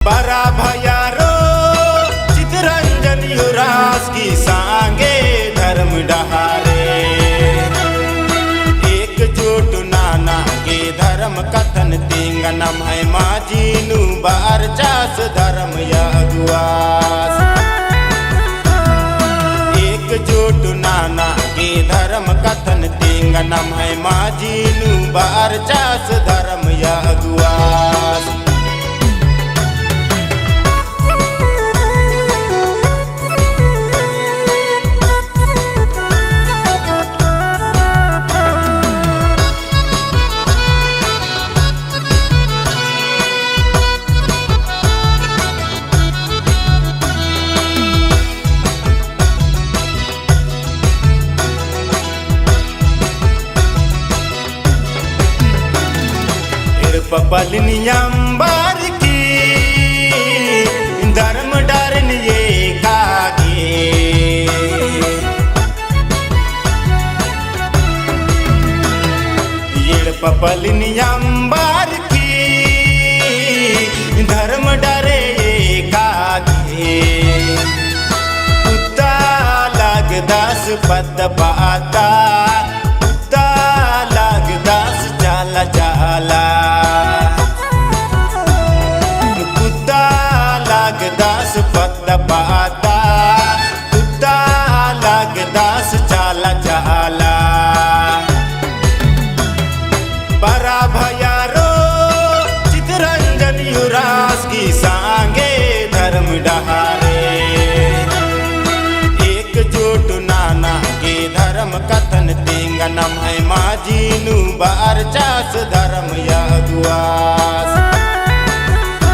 बरा भयारो चितरंजन युवराज की सांगे धर्म डहारे एकजुट नाना के धर्म कथन तिंगनम है माजीनु बार चास धर्म यगुआस एकजुट नाना के धर्म कथन तिंगनम है माजीनु बार चास धर्म यगुआस पपलनियंबर की धर्म डरन ये कागे ये पपलनियंबर की धर्म डरे ये कागे कुत्ता लग 10 पद पाता कुत्ता लग 10 जाला जाला 10 पद पाता कुत्ता लग 10 चाला चाला बरा भयारो चितरंजन युवराज की सांगे धर्म डहारे एकजुट नाना के धर्म कथन तिंगनम है माजीनु बार चास धर्म यगुआस